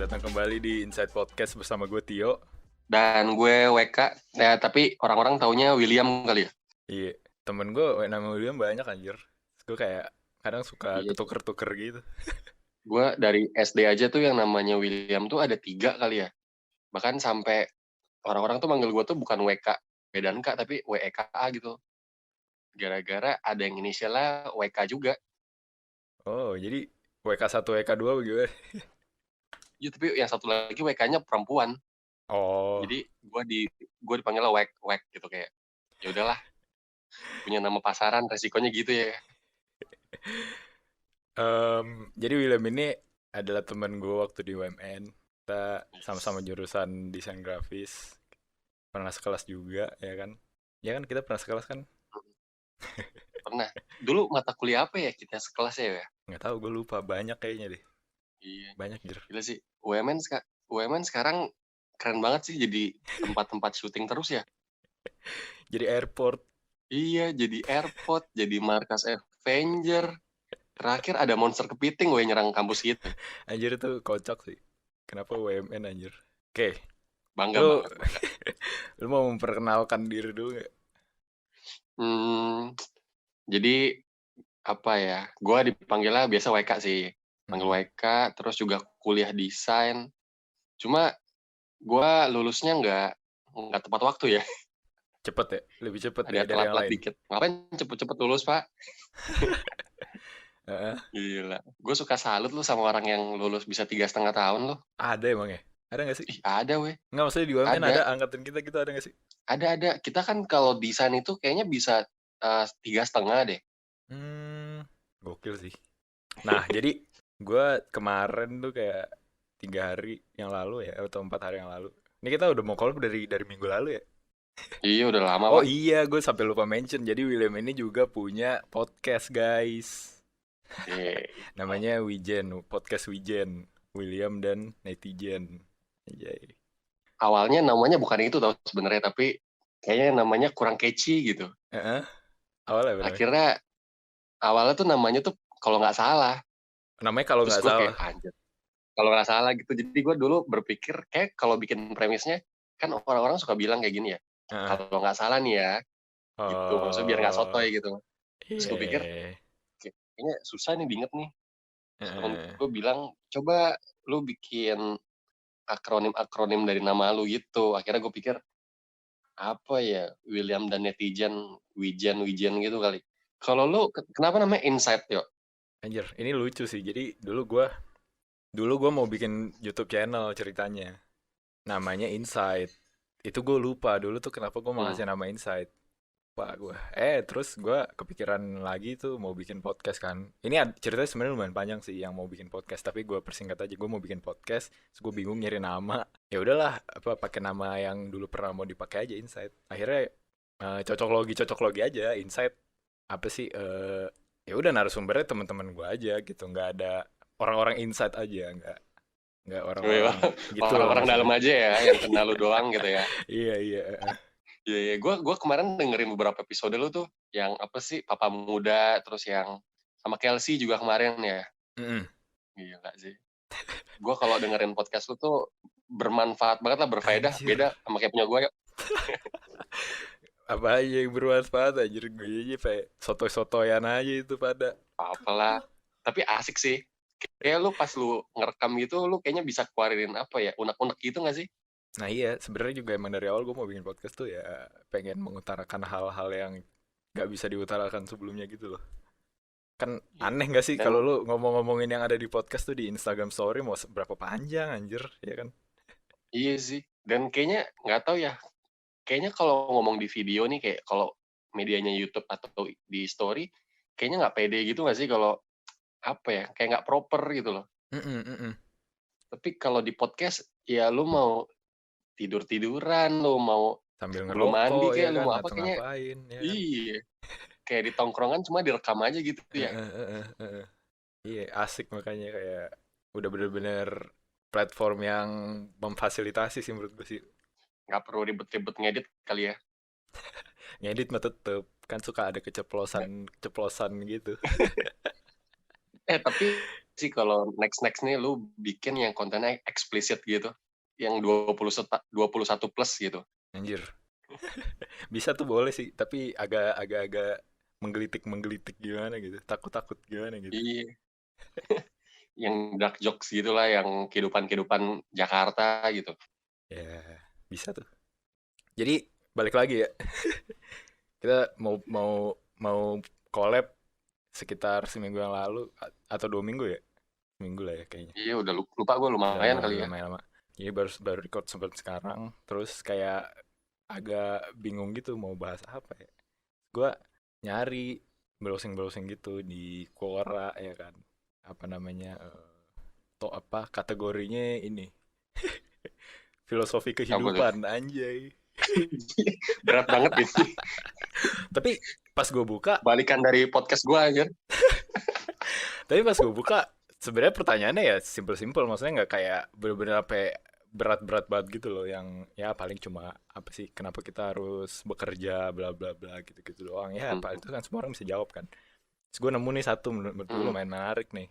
datang kembali di Inside Podcast bersama gue Tio. Dan gue WK, ya tapi orang-orang taunya William kali ya? Iya, temen gue nama William banyak anjir. Gue kayak kadang suka Iya. ketuker-tuker gitu. Gue dari SD aja tuh yang namanya William tuh ada 3 kali ya. Bahkan sampai orang-orang tuh manggil gue tuh bukan WK, bedaan K, tapi WEKA gitu. Gara-gara ada yang inisialnya WK juga. Oh, jadi WK1, WK2 bagaimana? Iya, tapi yang satu lagi WK-nya perempuan. Oh, Jadi gue dipanggilnya WEK gitu kayak. Ya udahlah, punya nama pasaran resikonya gitu ya. jadi William ini adalah temen gue waktu di UMN. Kita sama-sama jurusan desain grafis. Pernah sekelas juga, ya kan? Ya kan, kita pernah sekelas kan? Pernah. Dulu mata kuliah apa ya kita sekelas ya? Nggak tahu, gue lupa. Banyak kayaknya deh. Iya. Banyak, jir. Gila sih, UMN sekarang keren banget sih jadi tempat-tempat syuting terus ya. Jadi airport. Iya, jadi airport, jadi markas Avenger. Terakhir ada monster kepiting gue nyerang kampus gitu. Anjir itu kocak sih. Kenapa UMN anjir? Oke, Bangga lu banget, bangga. lu mau memperkenalkan diri dulu nggak? Hmm, jadi apa ya? Gue dipanggilnya biasa WK sih. Panggil Mm-mm. WK, terus juga kuliah desain. Cuma gue lulusnya nggak tepat waktu ya. Cepet ya, lebih cepet Ada dari yang telat-telat lain. dikit. Ngapain cepet-cepet lulus, Pak? Heeh. Gila. Gue suka salut lu sama orang yang lulus bisa 3,5 tahun loh. Ada emang ya? Ada nggak sih? Ih, ada weh. Nggak, maksudnya di UMN ada Ada. angkatan kita gitu, ada nggak sih? Ada. Kita kan kalau desain itu kayaknya bisa 3,5 deh. Hmm, gokil sih. Nah, jadi gue kemarin tuh kayak 3 hari yang lalu ya, atau 4 hari yang lalu. Ini kita udah mau collab dari minggu lalu ya. Iya, udah lama, Oh Pak. iya, gue sampai lupa mention. Jadi William ini juga punya podcast, guys. Iya. Namanya Wijen, podcast Wijen. William dan Netizen. Anjay. Awalnya namanya bukan itu tau sebenarnya, tapi kayaknya namanya kurang catchy gitu. Heeh. Awalnya apa namanya? Akhirnya awalnya tuh namanya tuh kalau nggak salah. Namanya kalau Terus nggak gue kayak salah. anjir. Kalau nggak salah gitu. Jadi gue dulu berpikir kayak kalau bikin premisnya, kan orang-orang suka bilang kayak gini ya. Heeh. Kalau nggak salah nih ya, gitu. Maksudnya biar nggak Oh, sotoy gitu. Terus gue pikir, iya. kayaknya susah nih diinget nih. Terus temen Heeh. gue bilang, coba lu bikin akronim-akronim dari nama lu gitu. Akhirnya gue pikir, apa ya, William dan Netizen, Wijen gitu kali. Kalau lu, kenapa namanya Insight, yo? Anjir, ini lucu sih. Jadi dulu gua mau bikin YouTube channel ceritanya. Namanya Insight. Itu gue lupa dulu tuh kenapa gue mau Hmm. ngasih nama Insight. Pak gue. Terus gue kepikiran lagi tuh mau bikin podcast kan. Ini ceritanya sebenarnya lumayan panjang sih yang mau bikin podcast, tapi gue persingkat aja. Gue mau bikin podcast, terus gue bingung nyari nama. Ya udahlah, apa pakai nama yang dulu pernah mau dipakai aja, Insight. Akhirnya cocok logi aja Insight. Apa sih ya udah narasumbernya teman-teman gue aja gitu, nggak ada orang-orang Insight aja, nggak orang-orang gitu loh Orang-orang dalam maksudnya. aja ya, yang kenal lu doang gitu ya. Iya, iya. Iya, iya. Gue kemarin dengerin beberapa episode lu tuh, yang apa sih, Papa Muda, terus yang sama Kelsey juga kemarin ya. Mm-mm. Gila sih. Gue kalau dengerin podcast lu tuh bermanfaat banget lah, berfaedah. Anjir, Beda sama kayak punya gue ya. apa aja yang bermanfaat anjir, gue aja kayak sotoy-sotoyan aja itu pada. Apalah. Tapi asik sih. Kayak lu pas lu ngerekam gitu, lu kayaknya bisa keluarin apa ya, unek-unek gitu gak sih? Nah iya, sebenarnya juga emang dari awal gue mau bikin podcast tuh ya pengen mengutarakan hal-hal yang gak bisa diutarakan sebelumnya gitu loh. Kan Iya. aneh gak sih kalau Dan lu ngomong-ngomongin yang ada di podcast tuh di Instagram Story mau berapa panjang anjir, ya kan? iya sih. Dan kayaknya nggak tahu ya. Kayaknya kalau ngomong di video nih, kayak kalau medianya YouTube atau di story, kayaknya nggak pede gitu nggak sih kalau apa ya, kayak nggak proper gitu loh. Mm-mm, mm-mm. Tapi kalau di podcast, ya lu mau tidur-tiduran, lu mau Sambil belum mandi ngerokok ya kayak, lu kan mau apa atau kayaknya, ngapain ya kan? iya. Kayak di tongkrongan cuma direkam aja gitu ya. Heeh, heeh, heeh. Iya, asik makanya kayak udah bener-bener platform yang memfasilitasi sih menurut gue sih. Nggak perlu ribet-ribet ngedit kali ya. Ngedit mah tetep kan suka ada keceplosan-keceplosan gitu. Tapi sih kalau next nih lu bikin yang kontennya eksplisit gitu, yang 21 plus gitu. Anjir. Bisa tuh boleh sih, tapi agak menggelitik gimana gitu. Takut-takut gimana gitu. Iya, yang dark jokes gitulah, yang kehidupan Jakarta gitu. Ya, bisa tuh. Jadi balik lagi ya. Kita mau mau mau collab sekitar seminggu yang lalu atau 2 minggu ya? Seminggu lah ya kayaknya. Iya, udah lupa gue lumayan Udah kali ya. lumayan lama. Jadi baru record sempat sekarang. Terus kayak agak bingung gitu mau bahas apa ya. Gue nyari browsing gitu di Quora ya kan. Apa namanya? To apa kategorinya ini. Filosofi Apa tuh? kehidupan anjay. Berat banget ini. Tapi pas gue buka, Balikan dari podcast gue aja. sebenarnya pertanyaannya ya simple-simple, maksudnya nggak kayak bener-bener apa berat-berat banget gitu loh, yang ya paling cuma apa sih kenapa kita harus bekerja bla bla bla gitu-gitu doang ya, apa itu kan semua orang bisa jawab kan. Terus gue nemu nih satu menurut gue lumayan menarik nih.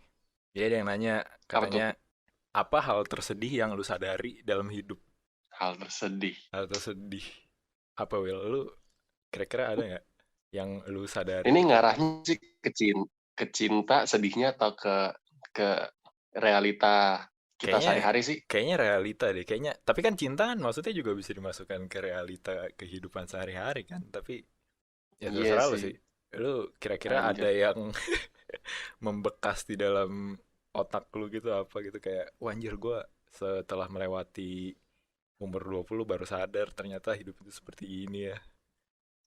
Jadi ada yang nanya, Apa tuh? katanya apa hal tersedih yang lu sadari dalam hidup? Hal tersedih. Hal tersedih apa, Will? Lu kira-kira ada nggak yang lu sadari Ini gitu? ngarahnya sih ke cinta sedihnya atau ke realita kita Kayaknya sehari-hari sih. kayaknya realita deh. Kayaknya tapi kan cinta kan maksudnya juga bisa dimasukkan ke realita kehidupan sehari-hari kan. Tapi ya Iya terserah lu sih, sih. Lu kira-kira ada anjir. yang membekas di dalam otak lu gitu apa gitu, kayak wah anjir gue setelah melewati umur 20 baru sadar ternyata hidup itu seperti ini ya.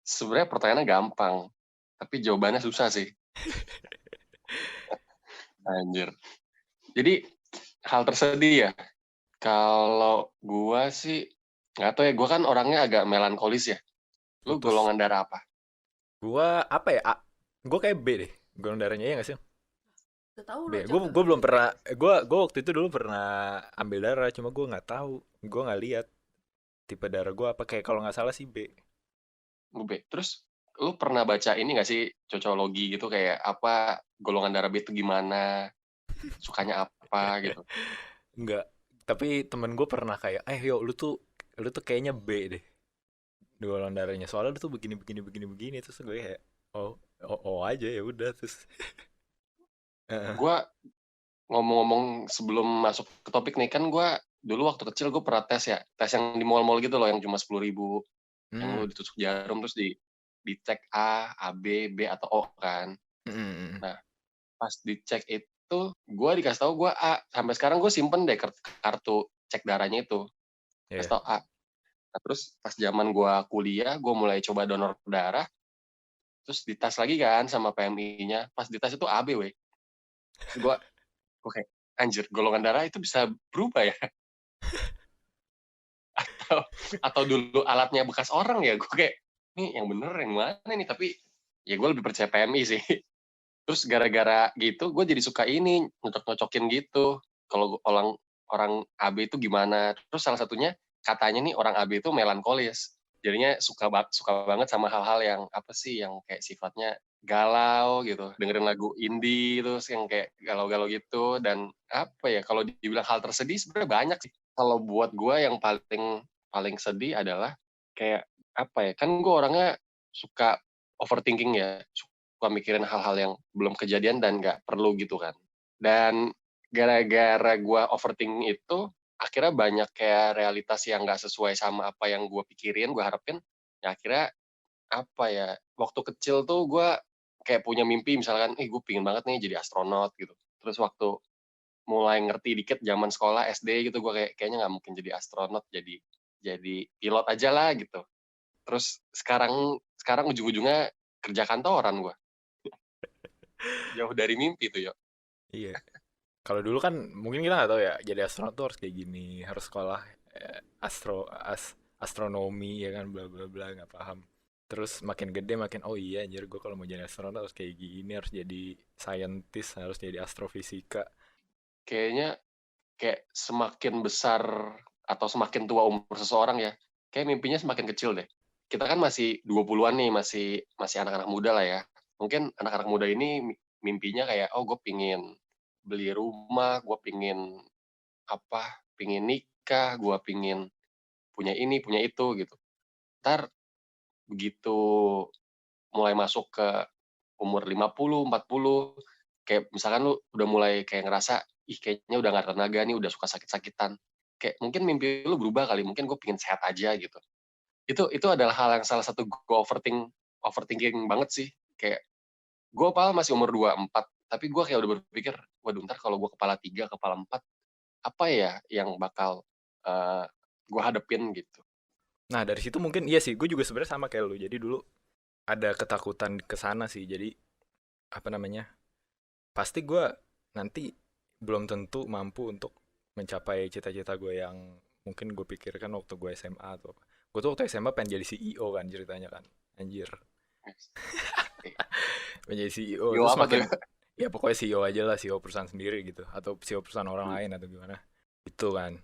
Sebenarnya pertanyaannya gampang, tapi jawabannya susah sih. Anjir. Jadi hal tersedih ya. Kalau gua sih nggak tahu ya. Gua kan orangnya agak melankolis ya. Lu Putus. golongan darah apa? Gua apa ya? Gue kayak B deh. Golongan darahnya ya gak sih? Gak tahu B. lo Gue belum B. pernah. Gue waktu itu dulu pernah ambil darah, cuma gue nggak tahu. Gue nggak lihat tipe darah gue apa, kayak kalau nggak salah sih B. Gue B. Terus lu pernah baca ini nggak sih cocologi gitu, kayak apa golongan darah B itu gimana, sukanya apa gitu. Nggak. Tapi temen gue pernah kayak, yo lu tuh kayaknya B deh di golongan darahnya. Soalnya lu tuh begini. Terus gue kayak, oh aja ya udah terus. Heeh. Gua ngomong-ngomong sebelum masuk ke topik nih, kan gua dulu waktu kecil gue pernah tes ya, tes yang di mall-mall gitu loh, yang cuma 10.000, yang Hmm. lu ditusuk jarum terus dicek A, AB, B atau O kan. Hmm. Nah, pas dicek itu gue dikasih tahu gue A. Sampai sekarang gue simpen deh kartu cek darahnya itu, Ya. kasih tahu A. Nah, terus pas zaman gue kuliah, gue mulai coba donor darah, terus dites lagi kan sama PMI-nya. Pas dites itu AB, weh. Terus gue kayak, anjir, golongan darah itu bisa berubah ya? atau, atau dulu alatnya bekas orang ya? Gue kayak, nih yang bener yang mana nih? Tapi ya gue lebih percaya PMI sih. Terus gara-gara gitu, gue jadi suka ini, nyocok-nyocokin gitu. Kalau orang AB itu gimana. Terus salah satunya, katanya nih orang AB itu melankolis. Jadinya suka banget sama hal-hal yang apa sih, yang kayak sifatnya galau gitu. Dengerin lagu indie, terus yang kayak galau-galau gitu. Dan apa ya, kalau dibilang hal tersedih sebenarnya banyak sih. Kalau buat gue yang paling sedih adalah kayak apa ya, kan gue orangnya suka overthinking ya, suka mikirin hal-hal yang belum kejadian dan nggak perlu gitu kan. Dan gara-gara gue overthinking itu, akhirnya banyak kayak realitas yang nggak sesuai sama apa yang gue pikirin, gue harapin. Ya akhirnya apa ya, waktu kecil tuh gue kayak punya mimpi, misalkan, gue pingin banget nih jadi astronot gitu. Terus waktu mulai ngerti dikit zaman sekolah SD gitu, gue kayaknya nggak mungkin jadi astronot, jadi pilot aja lah gitu. Terus sekarang ujung-ujungnya kerja kantoran gue. Jauh dari mimpi tuh, yo. Iya. Kalau dulu kan mungkin kita nggak tahu ya, jadi astronot tuh harus kayak gini, harus sekolah astronomi ya kan, bla bla bla, nggak paham. Terus makin gede makin, oh iya anjir, gue kalau mau jadi astronot harus kayak gini, harus jadi scientist, harus jadi astrofisika. Kayaknya kayak semakin besar atau semakin tua umur seseorang ya, kayak mimpinya semakin kecil deh. Kita kan masih 20-an nih, masih anak-anak muda lah ya. Mungkin anak-anak muda ini mimpinya kayak, gue pingin beli rumah, gue pingin pingin nikah, gue pingin punya ini, punya itu gitu. Ntar begitu mulai masuk ke umur 50, 40, kayak misalkan lu udah mulai kayak ngerasa, ih kayaknya udah gak ada tenaga nih, udah suka sakit-sakitan. Kayak mungkin mimpi lu berubah kali, mungkin gue pingin sehat aja gitu. Itu adalah hal yang salah satu gue overthinking banget sih. Kayak gue masih umur 24, tapi gue kayak udah berpikir, waduh ntar kalau gue kepala 3, kepala 4, apa ya yang bakal gue hadepin gitu. Nah, dari situ mungkin iya sih, gue juga sebenarnya sama kayak lu. Jadi dulu ada ketakutan ke sana sih. Jadi apa namanya? Pasti gue nanti belum tentu mampu untuk mencapai cita-cita gue yang mungkin gue pikirkan waktu gue SMA atau apa. Gue tuh waktu SMA pengen jadi CEO kan ceritanya kan. Anjir. Pengen jadi CEO Yo terus apa tuh? makin ya pokoknya CEO aja lah, CEO perusahaan sendiri gitu atau CEO perusahaan orang lain atau gimana. Itu kan.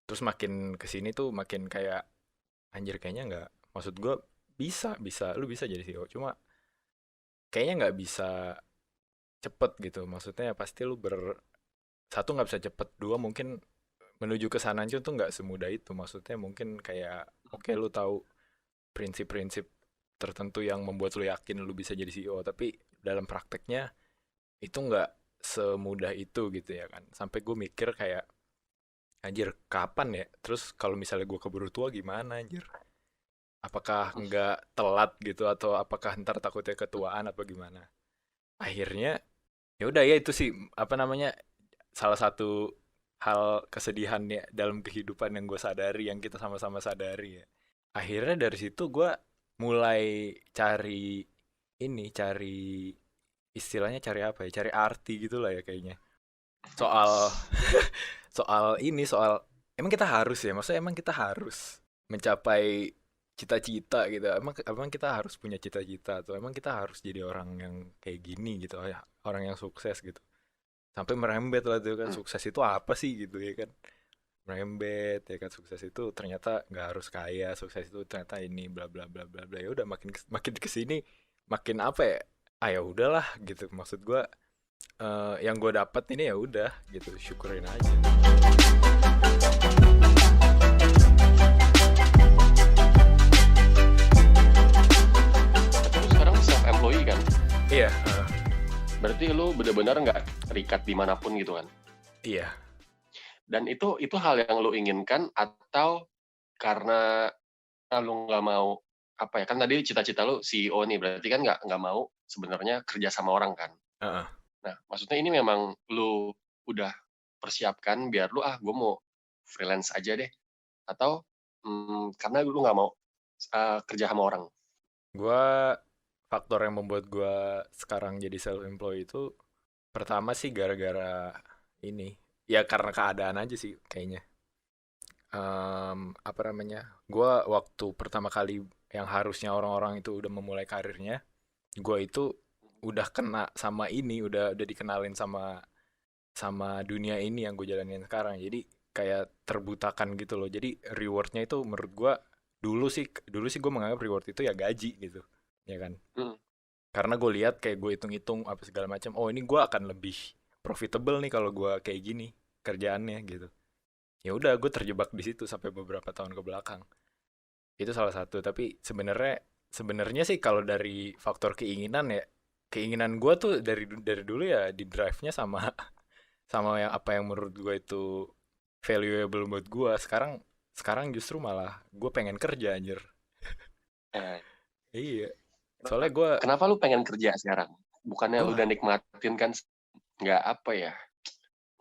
Terus makin kesini tuh makin kayak anjir kayaknya nggak, maksud gue bisa bisa lu bisa jadi CEO cuma kayaknya nggak bisa cepet gitu, maksudnya pasti lu satu nggak bisa cepet, dua mungkin menuju ke sana aja tuh nggak semudah itu, maksudnya mungkin kayak oke lu tahu prinsip-prinsip tertentu yang membuat lu yakin lu bisa jadi CEO tapi dalam prakteknya itu nggak semudah itu gitu ya kan, sampai gue mikir kayak anjir kapan ya, terus kalau misalnya gue keburu tua gimana anjir, apakah nggak telat gitu atau apakah ntar takutnya ketuaan apa gimana. Akhirnya ya udah ya itu sih apa namanya salah satu hal kesedihan ya dalam kehidupan yang gue sadari, yang kita sama-sama sadari ya. Akhirnya dari situ gue mulai cari cari istilahnya cari apa ya, cari arti gitu lah ya kayaknya. Soal soal emang kita harus ya, maksudnya emang kita harus mencapai cita-cita gitu, emang kita harus punya cita-cita atau emang kita harus jadi orang yang kayak gini gitu ya, orang yang sukses gitu, sampai merembet lah tuh kan, sukses itu apa sih gitu ya kan, merembet ya kan, sukses itu ternyata nggak harus kaya, sukses itu ternyata ini bla bla bla bla bla, ya udah makin kesini makin apa ya, ya udahlah gitu, maksud gue yang gue dapat ini ya udah gitu, syukurin aja. Tapi lu sekarang self employee kan? Iya, Berarti lu benar-benar nggak terikat dimanapun gitu kan? iya. Dan itu hal yang lu inginkan atau karena lu nggak mau apa ya, kan tadi cita-cita lu CEO nih, berarti kan nggak mau sebenarnya kerja sama orang kan? Heeh. Nah, maksudnya ini memang lu udah persiapkan biar lu gue mau freelance aja deh, atau karena lu nggak mau kerja sama orang? Gua faktor yang membuat gua sekarang jadi self employed itu pertama sih gara-gara ini. Ya karena keadaan aja sih kayaknya. Apa namanya? Gua waktu pertama kali yang harusnya orang-orang itu udah memulai karirnya, gua itu udah kena sama ini, udah dikenalin sama sama dunia ini yang gue jalanin sekarang. Jadi kayak terbutakan gitu loh. Jadi rewardnya itu menurut gua dulu sih gue menganggap reward itu ya gaji gitu, ya kan? Hmm. Karena gue lihat kayak gue hitung-hitung apa segala macam, oh ini gue akan lebih profitable nih kalau gue kayak gini kerjaannya gitu. Ya udah gue terjebak di situ sampai beberapa tahun ke belakang. Itu salah satu. Tapi sebenarnya sebenarnya sih kalau dari faktor keinginan ya, keinginan gue tuh dari dulu ya di drive-nya sama sama yang apa yang menurut gue itu valuable buat gue. Sekarang sekarang justru malah gue pengen kerja anjir. Eh, Iya. kenapa, Soalnya gue kenapa lu pengen kerja sekarang? Bukannya lu gue udah nikmatin kan? Nggak apa ya?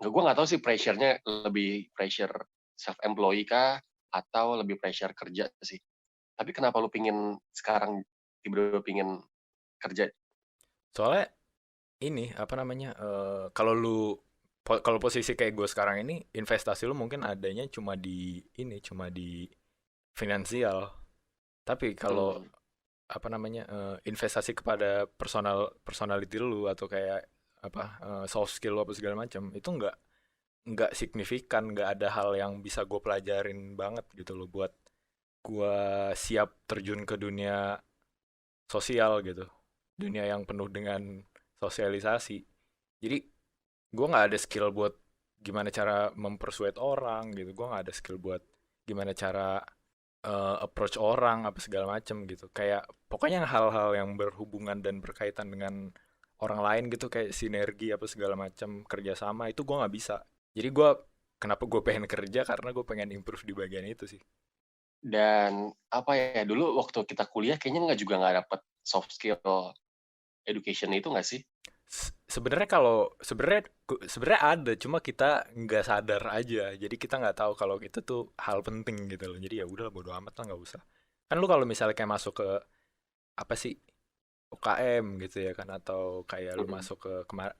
Gue nggak tahu sih pressure-nya lebih pressure self employee kah atau lebih pressure kerja sih. Tapi kenapa lu pingin sekarang tiba-tiba pingin kerja? soalnya ini apa namanya kalau kalau posisi kayak gue sekarang ini investasi lu mungkin adanya cuma di ini, cuma di finansial, tapi kalau Hmm. apa namanya investasi kepada personality lu atau kayak apa soft skill lu apa segala macam itu nggak signifikan, nggak ada hal yang bisa gue pelajarin banget gitu loh buat gue siap terjun ke dunia sosial gitu, dunia yang penuh dengan sosialisasi. Jadi gue nggak ada skill buat gimana cara mempersuade orang gitu. Gue nggak ada skill buat gimana cara approach orang apa segala macem gitu. Kayak pokoknya hal-hal yang berhubungan dan berkaitan dengan orang lain gitu, kayak sinergi apa segala macam, kerjasama, itu gue nggak bisa. Jadi gue, kenapa gue pengen kerja, karena gue pengen improve di bagian itu sih. Dan apa ya, dulu waktu kita kuliah kayaknya nggak dapet soft skill education itu nggak sih? Sebenarnya kalau sebenarnya ada, cuma kita nggak sadar aja. Jadi kita nggak tahu kalau itu tuh hal penting gitu loh. Jadi ya udah, bodo amat lah, nggak usah. Kan lu kalau misalnya kayak masuk ke apa sih, UKM gitu ya kan, atau kayak lu Mm-mm. masuk ke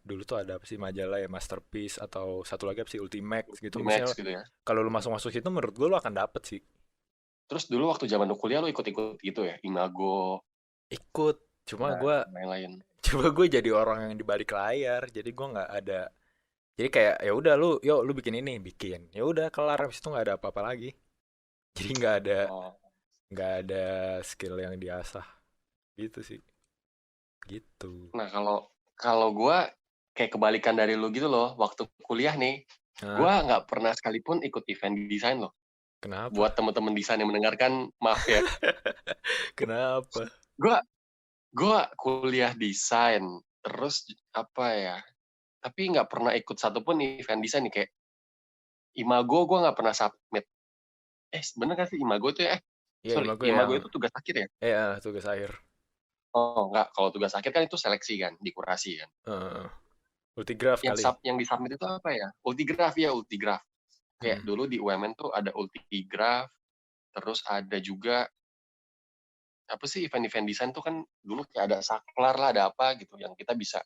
dulu tuh ada apa sih majalah ya, Masterpiece, atau satu lagi apa sih, Ultimax gitu Di misalnya. Max gitu ya. Kalau lu masuk masuk situ, menurut gue lu akan dapet sih. Terus dulu waktu zaman lu kuliah lu ikut-ikut gitu ya, Imago Ikut, cuma dan gue lain-lain. coba gue jadi orang yang di balik layar, jadi gue nggak ada. Jadi kayak ya udah, lu yuk lu bikin ini, bikin, ya udah kelar, habis itu nggak ada apa-apa lagi. Jadi Oh. nggak ada skill yang diasah gitu sih, gitu. Nah, kalau kalau gue kayak kebalikan dari lu gitu loh. Waktu kuliah nih, gue Hah? nggak pernah sekalipun ikut event desain loh. Kenapa? Buat teman-teman desain yang mendengarkan, maaf ya. Kenapa? Gue gue kuliah desain, terus apa ya? Tapi nggak pernah ikut satupun event desain nih, kayak Imago gue nggak pernah submit. Bener gak sih Imago itu ya? Ya Sorry, emang gue Imago yang itu tugas akhir ya? tugas akhir. Oh, nggak. Kalau tugas akhir kan itu seleksi kan, dikurasi kan. Heeh. Multigraph kali. Yang disubmit itu apa ya? Ultigraph ya, Ultigraph. Kayak Mm. dulu di UMN tuh ada Ultigraph, terus ada juga apa sih, event-event desain tuh kan dulu kayak ada saklar lah, ada apa gitu yang kita bisa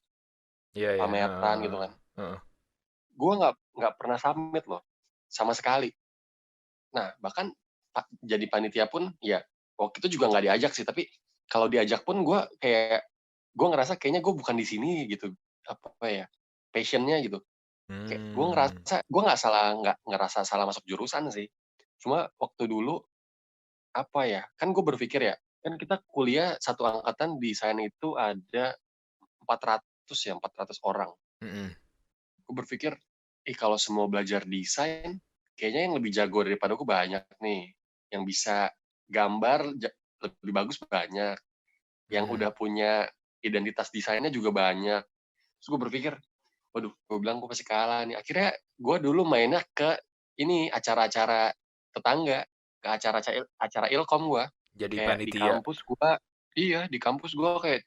Iya ya. pameran gitu kan. Heeh. Gue nggak pernah submit loh, sama sekali. Nah, bahkan jadi panitia pun ya waktu itu juga nggak diajak sih, tapi kalau diajak pun gue ngerasa kayaknya gue bukan di sini gitu, apa ya, passionnya gitu. Kayak gue Hmm. ngerasa nggak ngerasa salah masuk jurusan sih. Cuma waktu dulu apa ya, kan gue berpikir ya, kan kita kuliah satu angkatan desain itu ada 400 ya, 400 orang. Mm-mm. Gue berpikir, kalau semua belajar desain, kayaknya yang lebih jago daripada gue banyak nih. Yang bisa gambar lebih bagus banyak. Yang Mm. udah punya identitas desainnya juga banyak. Terus gue berpikir, waduh, gue bilang gue pasti kalah nih. Akhirnya gue dulu mainnya ke ini acara-acara tetangga, ke acara ilkom gue. Jadi Kayak di panitia. kampus gue, iya di kampus gue kayak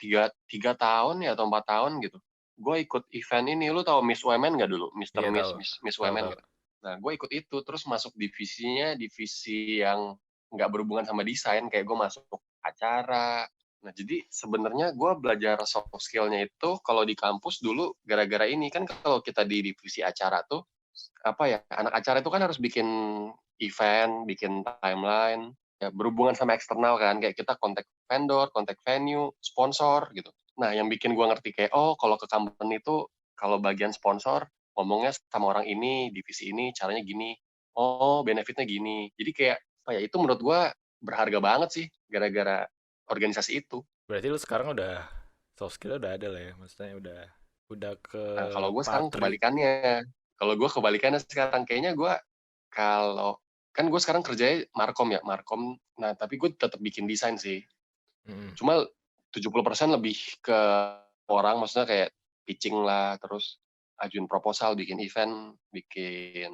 tiga tahun ya atau 4 tahun gitu. Gue ikut event ini, lu tau Miss Women gak dulu? Mister Iya, Miss, tahu. Miss Tahu, Women tahu. gitu. Nah, gue ikut itu, terus masuk divisinya, divisi yang nggak berhubungan sama desain, kayak gue masuk acara. Nah, jadi sebenarnya gue belajar soft skill-nya itu kalau di kampus dulu gara-gara ini. Kan kalau kita di divisi acara tuh, apa ya, anak acara itu kan harus bikin event, bikin timeline, ya berhubungan sama eksternal kan, kayak kita kontak vendor, kontak venue, sponsor gitu. Nah, yang bikin gue ngerti kayak, oh kalau ke company itu, kalau bagian sponsor, ngomongnya sama orang ini, divisi ini, caranya gini, oh benefitnya gini. Jadi kayak, apa ya, itu menurut gue berharga banget sih, gara-gara organisasi itu. Berarti lu sekarang udah soft skill udah ada lah ya, maksudnya udah ke Nah, kalau gue sekarang patri. kebalikannya. Kalau gue kebalikannya sekarang, kayaknya gue kalau kan gue sekarang kerjanya markom ya, markom. Nah, tapi gue tetap bikin desain sih. Mm-mm. Cuma 70% lebih ke orang, maksudnya kayak pitching lah, terus ajuin proposal, bikin event, bikin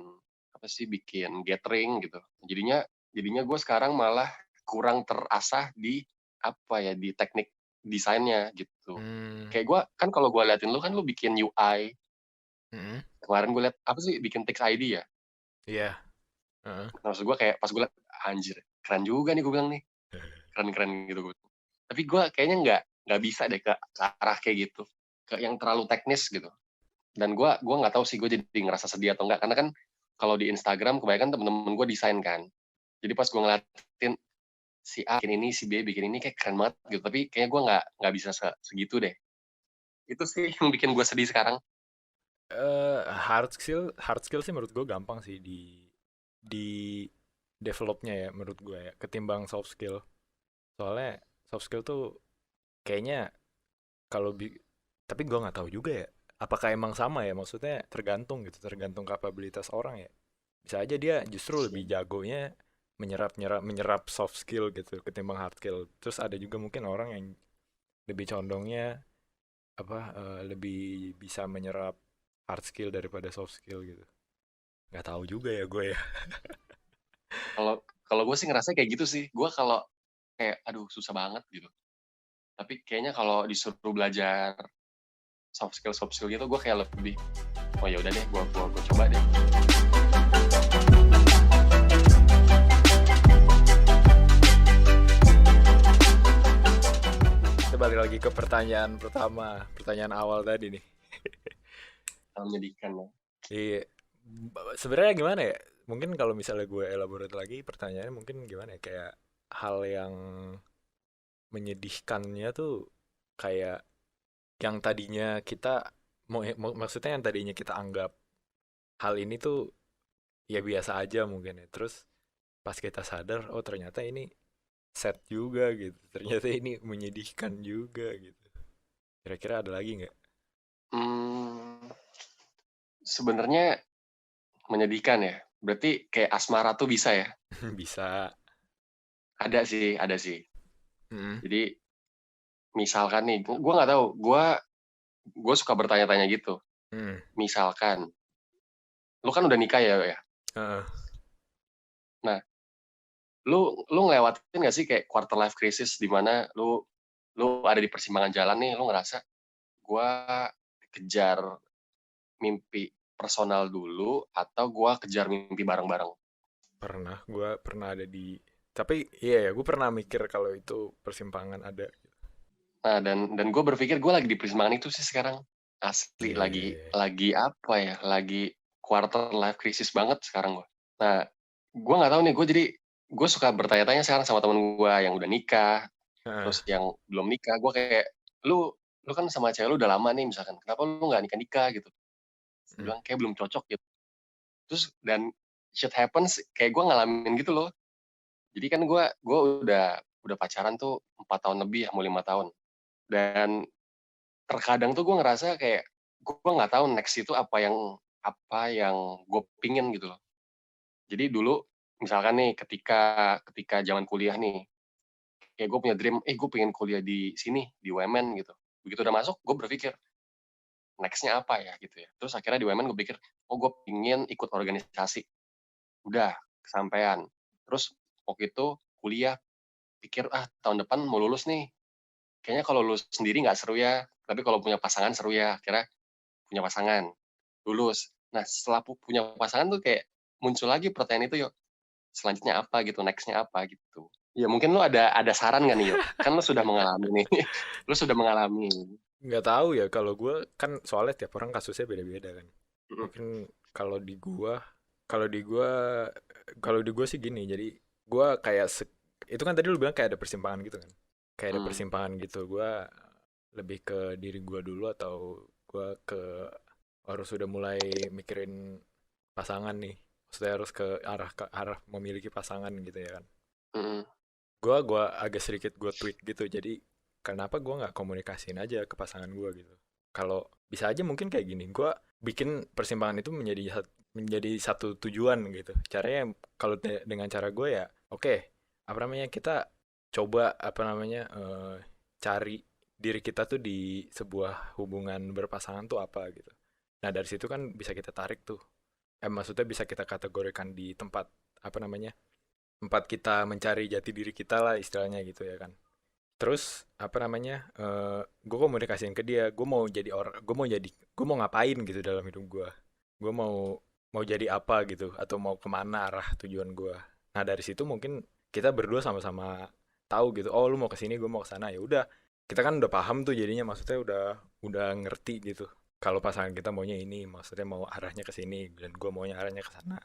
apa sih, bikin gathering gitu. Jadinya jadinya gue sekarang malah kurang terasah di apa ya, di teknik desainnya gitu. Hmm. Kayak gue kan, kalau gue liatin lu kan, lu bikin UI. Mm-mm. Kemarin gue liat apa sih, bikin text ID ya. Iya. Heeh. Nah, maksud gue kayak pas gue liat, anjir keren juga nih, gue bilang nih keren-keren gitu. Tapi gue kayaknya nggak bisa deh ke arah kayak gitu, ke yang terlalu teknis gitu. Dan gue nggak tahu sih, gue jadi ngerasa sedih atau enggak, karena kan kalau di Instagram kebanyakan temen-temen gue desain kan. Jadi pas gue ngeliatin si A bikin ini, si B bikin ini, kayak keren banget gitu, tapi kayaknya gue nggak bisa segitu deh. Itu sih yang bikin gue sedih sekarang. Hard skill sih menurut gue gampang sih di developnya ya, menurut gue ya, ketimbang soft skill. Soalnya soft skill tuh kayaknya kalau tapi gue nggak tahu juga ya. apakah emang sama ya? Maksudnya tergantung gitu, tergantung kapabilitas orang ya. Bisa aja dia justru lebih jagonya menyerap soft skill gitu ketimbang hard skill. Terus ada juga mungkin orang yang lebih condongnya lebih bisa menyerap hard skill daripada soft skill gitu. Nggak tahu juga ya gue ya. Kalau kalau gue sih ngerasa kayak gitu sih. Gue kalau kayak aduh susah banget gitu. Tapi kayaknya kalau disuruh belajar soft skill gitu gue kayak lebih oh ya udah deh gue coba deh. Kita balik lagi ke pertanyaan pertama, pertanyaan awal tadi nih. Menyedihkan ya. Iya, sebenarnya gimana ya? Mungkin kalau misalnya gue elaborate lagi pertanyaannya mungkin gimana ya? Kayak hal yang menyedihkannya tuh kayak yang tadinya kita maksudnya yang tadinya kita anggap hal ini tuh ya biasa aja mungkin ya. Terus pas kita sadar, oh ternyata ini sad juga gitu. Ternyata ini menyedihkan juga gitu. Kira-kira ada lagi nggak? Hmm, sebenarnya menyedihkan ya. Berarti kayak asmara tuh bisa ya? Bisa. Ada sih. Mm. Jadi misalkan nih, gue nggak tahu, gue suka bertanya-tanya gitu. Mm. Misalkan, lu kan udah nikah ya? Heeh. Nah, lu ngelewatin nggak sih kayak quarter life crisis di mana lu ada di persimpangan jalan nih, lu ngerasa gue kejar mimpi personal dulu atau gue kejar mimpi bareng-bareng. Gue pernah ada di, tapi iya ya, gue pernah mikir kalau itu persimpangan ada. Nah, dan gue berpikir gue lagi di persimpangan itu sih sekarang. Asli Iya, iya, iya. lagi apa ya? Lagi quarter life crisis banget sekarang gue. Nah, gue nggak tahu nih. Gue suka bertanya-tanya sekarang sama temen gue yang udah nikah, Heeh. terus yang belum nikah. Gue kayak, lu kan sama cewek lu udah lama nih misalkan. Kenapa lu nggak nikah gitu? Dia Mm. bilang kayak belum cocok gitu. Terus dan shit happens kayak gue ngalamin gitu loh. Jadi kan gue udah pacaran tuh 4 tahun lebih ya, mau 5 tahun. Dan terkadang tuh gue ngerasa kayak gue nggak tahu next itu apa yang gue pingin gitu loh. Jadi dulu misalkan nih ketika zaman kuliah nih, kayak gue punya dream, gue pengen kuliah di sini di UMN gitu. Begitu udah masuk, gue berpikir nextnya apa ya gitu ya. Terus akhirnya di UMN gue pikir, oh gue pengen ikut organisasi. Udah kesampaian. Terus waktu itu kuliah, pikir tahun depan mau lulus nih. Kayaknya kalau lulus sendiri nggak seru ya, tapi kalau punya pasangan seru ya. Akhirnya punya pasangan, lulus. Nah, setelah punya pasangan tuh kayak muncul lagi pertanyaan itu, yuk, selanjutnya apa gitu, next-nya apa gitu. Ya mungkin lu ada saran nggak nih, yuk? Kan lu sudah mengalami nih, lu sudah mengalami. Nggak tahu ya kalau gue kan soalnya tiap orang kasusnya beda-beda kan. Mm, Mungkin kalau di gua, kalau di gua, kalau di gua sih gini. Jadi gua kayak itu kan tadi lu bilang kayak ada persimpangan gitu kan. Kayak ada mm, persimpangan gitu. Gua lebih ke diri gua dulu atau gua harus sudah mulai mikirin pasangan nih. Maksudnya harus ke arah memiliki pasangan gitu ya kan. mm, Gua agak sedikit gua tweak gitu. Jadi kenapa gua nggak komunikasiin aja ke pasangan gua gitu. Kalau bisa aja mungkin kayak gini, gua bikin persimpangan itu menjadi satu tujuan gitu. Caranya kalau dengan cara gue ya, oke, apa namanya, kita coba apa namanya, cari diri kita tuh di sebuah hubungan berpasangan tuh apa gitu. Nah dari situ kan bisa kita tarik tuh, maksudnya bisa kita kategorikan di tempat apa namanya, tempat kita mencari jati diri kita lah istilahnya gitu ya kan. Terus apa namanya, gue komunikasiin ke dia, gue mau ngapain gitu dalam hidup gue mau jadi apa gitu atau mau kemana arah tujuan gue. Nah dari situ mungkin kita berdua sama-sama tahu gitu, oh lu mau ke sini, gue mau ke sana, ya udah, kita kan udah paham tuh jadinya, maksudnya udah ngerti gitu kalau pasangan kita maunya ini, maksudnya mau arahnya ke sini dan gue maunya arahnya ke sana.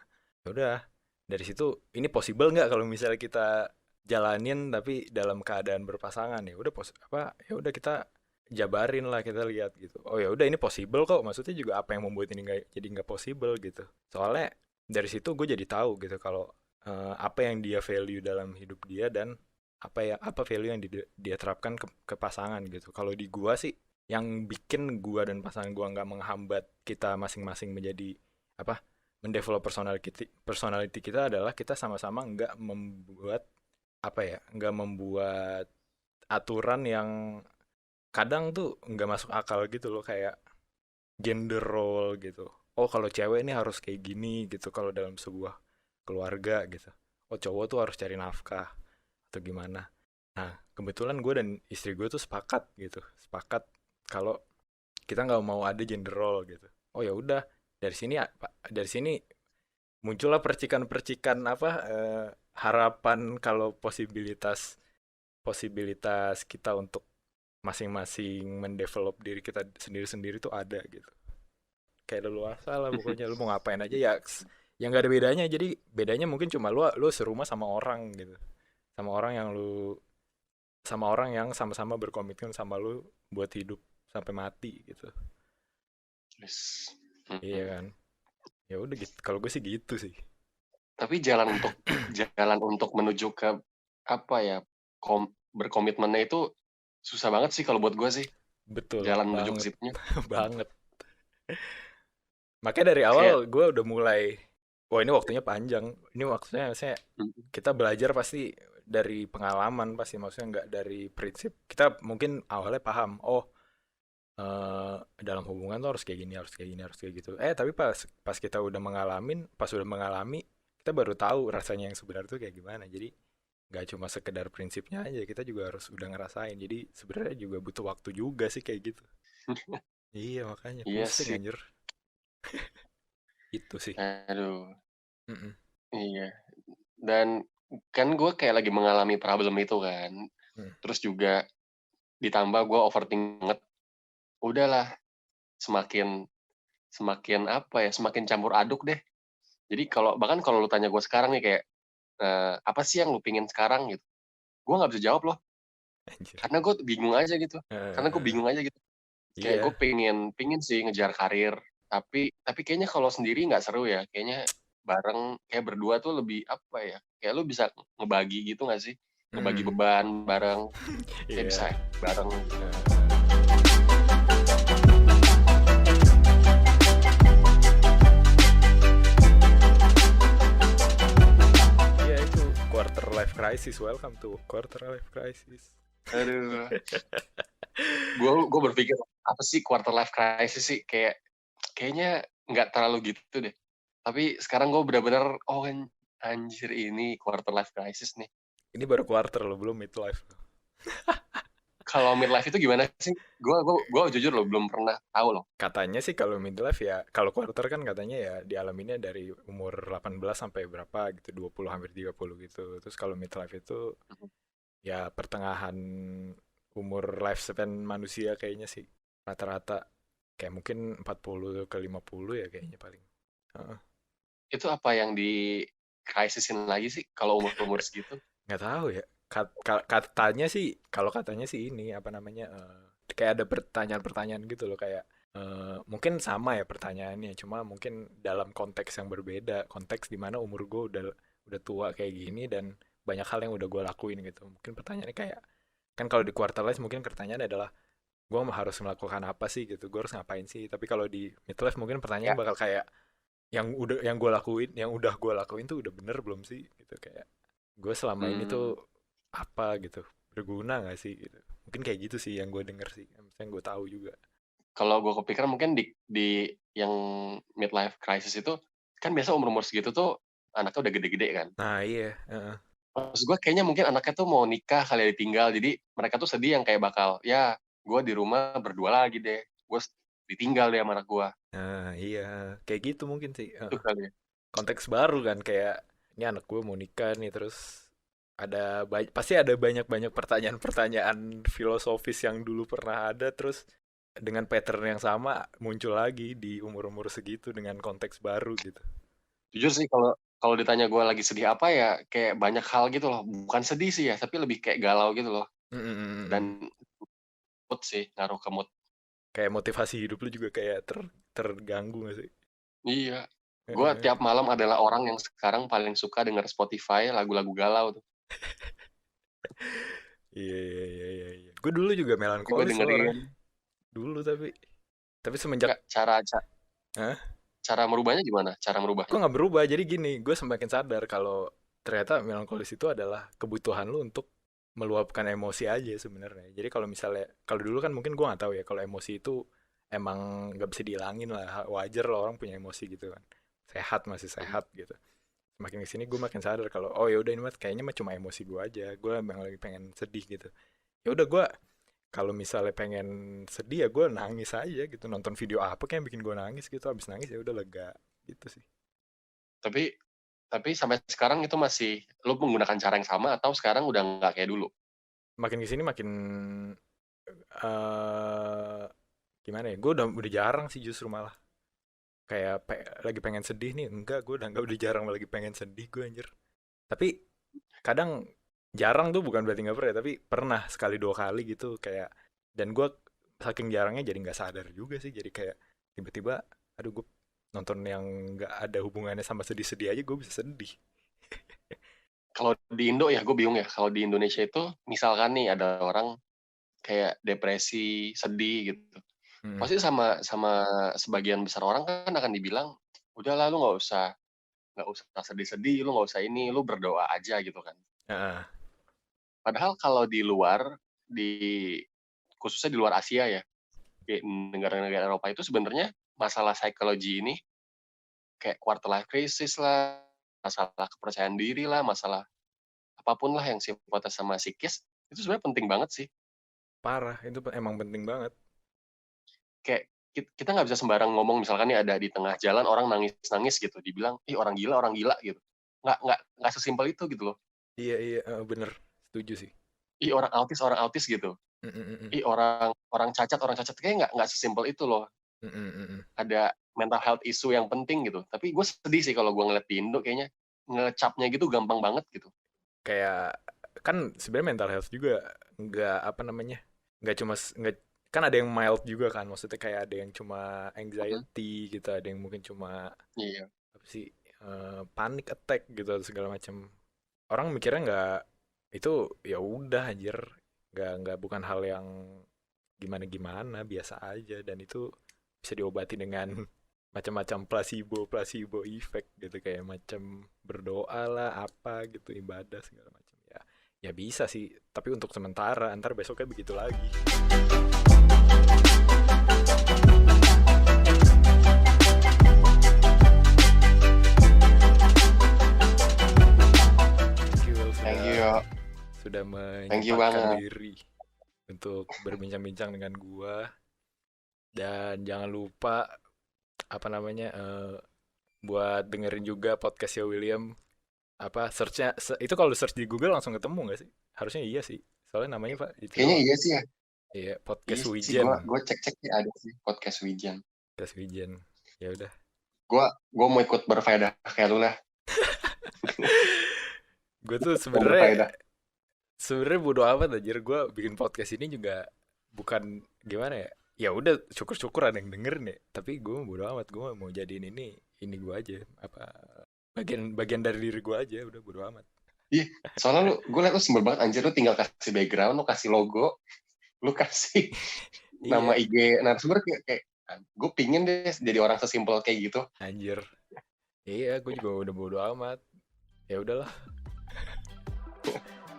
Ya udah, dari situ ini possible nggak kalau misalnya kita jalanin tapi dalam keadaan berpasangan, ya udah ya udah kita jabarin lah, kita lihat gitu, oh ya udah ini possible kok, maksudnya juga apa yang membuat ini nggak possible gitu. Soalnya dari situ gue jadi tahu gitu kalau apa yang dia value dalam hidup dia dan apa value yang dia terapkan ke pasangan gitu. Kalau di gua sih yang bikin gua dan pasangan gua nggak menghambat kita masing-masing menjadi apa, mendevelop personality kita adalah kita sama-sama nggak membuat apa ya, nggak membuat aturan yang kadang tuh nggak masuk akal gitu loh, kayak gender role gitu. Oh kalau cewek ini harus kayak gini gitu kalau dalam sebuah keluarga gitu. Oh cowok tuh harus cari nafkah atau gimana. Nah kebetulan gue dan istri gue tuh sepakat gitu, sepakat kalau kita nggak mau ada gender role gitu. Oh ya udah, dari sini muncullah percikan-percikan apa, harapan kalau posibilitas posibilitas kita untuk masing-masing mendevelop diri kita sendiri-sendiri tuh ada gitu. Kayak leluasa lah pokoknya, lu mau ngapain aja ya, yang nggak ada bedanya. Jadi bedanya mungkin cuma lu serumah sama orang gitu, sama orang yang lu sama orang yang sama-sama berkomitmen sama lu buat hidup sampai mati gitu. Yes. Iya kan, ya udah gitu kalau gue sih gitu sih. Tapi jalan untuk menuju ke apa ya, berkomitmennya itu susah banget sih kalau buat gue sih. Betul Jalan menuju ke banget. situnya. Banget. Makanya dari Kayak awal gue udah mulai, wah ini waktunya panjang, ini waktunya saya kita belajar pasti dari pengalaman, pasti maksudnya nggak dari prinsip. Kita mungkin awalnya paham, oh dalam hubungan tuh harus kayak gini, harus kayak gini, harus kayak gitu. Tapi pas pas kita udah mengalami, kita baru tahu rasanya yang sebenarnya tuh kayak gimana. Jadi nggak cuma sekedar prinsipnya aja, kita juga harus udah ngerasain. Jadi sebenarnya juga butuh waktu juga sih kayak gitu. Iya makanya iya pusing sih. anjir. Itu sih. Aduh, Mm-mm. iya. Dan kan gue kayak lagi mengalami problem itu kan. Hmm. Terus juga ditambah gue overthinking banget. Udahlah, semakin semakin apa ya, semakin campur aduk deh. Jadi bahkan kalau lu tanya gue sekarang nih kayak, apa sih yang lu pingin sekarang gitu? Gue nggak bisa jawab loh, Anjir. karena gue bingung aja gitu. Heeh, Karena gue heeh. bingung aja gitu. Kayak gue Iya. pingin sih ngejar karir, tapi kayaknya kalau sendiri nggak seru ya. Kayaknya bareng, kayak berdua tuh lebih apa ya? Kayak lu bisa ngebagi gitu nggak sih? Ngebagi Hmm. beban bareng, kayak bisa Iya. bareng. Iya itu quarter life crisis. Welcome to quarter life crisis. Aduh, gue berpikir apa sih quarter life crisis sih? Kayaknya nggak terlalu gitu deh. Tapi sekarang gue benar-benar, oh anjir ini quarter life crisis nih. Ini baru quarter loh, belum midlife loh. Kalau midlife itu gimana sih? Gue jujur loh belum pernah tahu loh. Katanya sih kalau midlife ya, kalau quarter kan katanya ya dialaminnya dari umur 18 sampai berapa gitu, 20 hampir 30 gitu. Terus kalau midlife itu ya pertengahan umur lifespan manusia kayaknya sih. Rata-rata kayak mungkin 40 ke 50 ya kayaknya paling. Heeh. Itu apa yang di crisisin lagi sih kalau umur-umur segitu? Nggak tahu ya. Katanya sih, kalau katanya sih ini apa namanya, kayak ada pertanyaan-pertanyaan gitu loh, kayak mungkin sama ya pertanyaannya, cuma mungkin dalam konteks yang berbeda, konteks dimana umur gue udah tua kayak gini dan banyak hal yang udah gue lakuin gitu. Mungkin pertanyaannya kayak, kan kalau di quarter life mungkin pertanyaannya adalah gue harus melakukan apa sih gitu, gue harus ngapain sih. Tapi kalau di midlife mungkin pertanyaannya Ya. bakal kayak yang gue lakuin, yang udah gue lakuin tuh udah bener belum sih gitu, kayak gue selama ini tuh Hmm, apa gitu, berguna nggak sih gitu. Mungkin kayak gitu sih yang gue denger sih, yang gue tahu juga. kalau gue kepikiran mungkin di yang midlife crisis itu kan biasa umur-umur segitu tuh anaknya udah gede-gede kan. Nah iya, heeh. Maksud gue kayaknya mungkin anaknya tuh mau nikah kali ya ditinggal. Jadi mereka tuh sedih yang kayak bakal, ya gue di rumah berdua lagi deh. Gue ditinggal deh sama anak gue. Nah iya, kayak gitu mungkin sih, Itu heeh. kali ya. Konteks baru kan, kayak ini anak gue mau nikah nih, terus pasti ada banyak-banyak pertanyaan-pertanyaan filosofis yang dulu pernah ada, terus dengan pattern yang sama muncul lagi di umur-umur segitu dengan konteks baru gitu. Jujur sih kalau kalau ditanya gue lagi sedih apa ya, kayak banyak hal gitu loh. Bukan sedih sih ya, tapi lebih kayak galau gitu loh. Mm, mm, mm, mm. Dan mood sih, ngaruh ke mood. Kayak motivasi hidup lu juga kayak terganggu gak sih? Iya. Gue Heeh. tiap malam adalah orang yang sekarang paling suka denger Spotify lagu-lagu galau tuh. Iya, iya, iya, iya, iya. Gue dulu juga Jadi gue melankolis loh dengerin. orangnya. dulu, tapi semenjak Nggak, cara Hah? cara merubahnya gimana? Cara Gue merubahnya? nggak berubah. Jadi gini, gue semakin sadar kalau ternyata melankolis itu adalah kebutuhan lu untuk meluapkan emosi aja sebenarnya. Jadi kalau misalnya, kalau dulu kan mungkin gue nggak tahu ya, kalau emosi itu emang nggak bisa dihilangin lah, wajar lah orang punya emosi gitu kan, sehat, masih Mhm. sehat gitu. Semakin kesini gue makin sadar kalau oh ya udah ini mah kayaknya mah cuma emosi gue aja, gue emang lagi pengen sedih gitu. Ya udah gue kalau misalnya pengen sedih ya gue nangis aja gitu, nonton video apa kayak yang bikin gue nangis gitu, habis nangis ya udah lega gitu sih. Tapi sampai sekarang itu masih lu menggunakan cara yang sama atau sekarang udah nggak kayak dulu? Makin kesini makin eh gimana ya, gue udah jarang sih justru, malah kayak lagi pengen sedih nih enggak, gue udah jarang lagi pengen sedih gue anjir. Tapi kadang jarang tuh bukan berarti nggak pernah ya, tapi pernah sekali dua kali gitu kayak, dan gue saking jarangnya jadi nggak sadar juga sih, jadi kayak tiba-tiba aduh gue nonton yang nggak ada hubungannya sama sedih-sedih aja gue bisa sedih. Kalau di Indo ya gue bingung ya, kalau di Indonesia itu misalkan nih ada orang kayak depresi, sedih gitu. Hmm. Pasti sama sama sebagian besar orang kan akan dibilang, "Udahlah lu nggak usah sedih-sedih, lu nggak usah ini, lu berdoa aja," gitu kan. Heeh. Padahal kalau di luar, di khususnya di luar Asia ya, di negara-negara Eropa itu sebenarnya masalah psikologi ini kayak quarter life crisis lah, masalah kepercayaan diri lah, masalah apapun lah yang sifatnya sama psikis, itu sebenarnya penting banget sih. Parah itu emang penting banget. Kayak kita nggak bisa sembarang ngomong, misalkan nih ada di tengah jalan orang nangis-nangis gitu, dibilang, "Ih orang gila," gitu. Nggak sesimpel itu gitu loh. Iya iya, bener, setuju sih. "Ih orang autis," gitu. Mm, mm, mm, "Ih orang cacat," kayaknya nggak sesimpel itu loh. mm, mm, mm, mm. Ada mental health issue yang penting gitu. Tapi gue sedih sih kalau gue ngeliat di Indo kayaknya ngecapnya gitu gampang banget gitu. Kayak kan sebenarnya mental health juga nggak apa namanya, nggak cuma nggak, kan ada yang mild juga kan, maksudnya kayak ada yang cuma Mhm. anxiety gitu, ada yang mungkin cuma Iya. apa sih, panic attack gitu atau segala macam. Orang mikirnya nggak, itu ya udah anjir, nggak bukan hal yang gimana gimana, biasa aja, dan itu bisa diobati dengan macam-macam placebo placebo effect gitu, kayak macam berdoa lah apa gitu, ibadah segala macam ya, ya bisa sih, tapi untuk sementara, antar besoknya begitu lagi. Thank you Will, Thank sudah you, yo. sudah Thank you menyempatkan banget. diri untuk berbincang-bincang dengan gua, dan jangan lupa apa namanya, buat dengerin juga podcastnya William. Apa searchnya itu, kalau search di Google langsung ketemu nggak sih? Harusnya iya sih, soalnya namanya pak itu Kayaknya doang. iya sih ya. Iya, Iya podcast sih, Wijen. gue cek-cek sih ada sih podcast Wijan. Podcast Wijen, ya udah. Gue mau ikut berfaedah kayak lu lah. Gue tuh Mau sebenarnya berfaedah. sebenarnya bodo amat anjir, gue bikin podcast ini juga bukan gimana ya, ya udah syukur-syukur ada yang dengerin ya, tapi gue bodo amat, gue mau jadiin ini gue aja, apa, bagian bagian dari diri gue aja, udah bodo amat. Iya, soalnya gue liat lu simpel banget anjir, lu tinggal kasih background, lu kasih logo, lu kasih nama Iya IG narasumber kayak gue pingin deh jadi orang sesimpel kayak gitu. anjir, iya gue juga udah bodo amat, ya udahlah.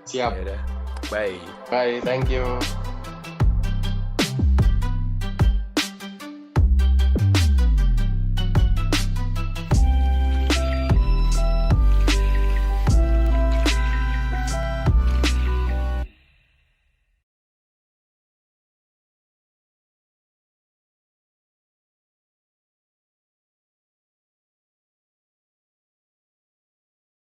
Siap. Ya udah, bye. Bye, thank you.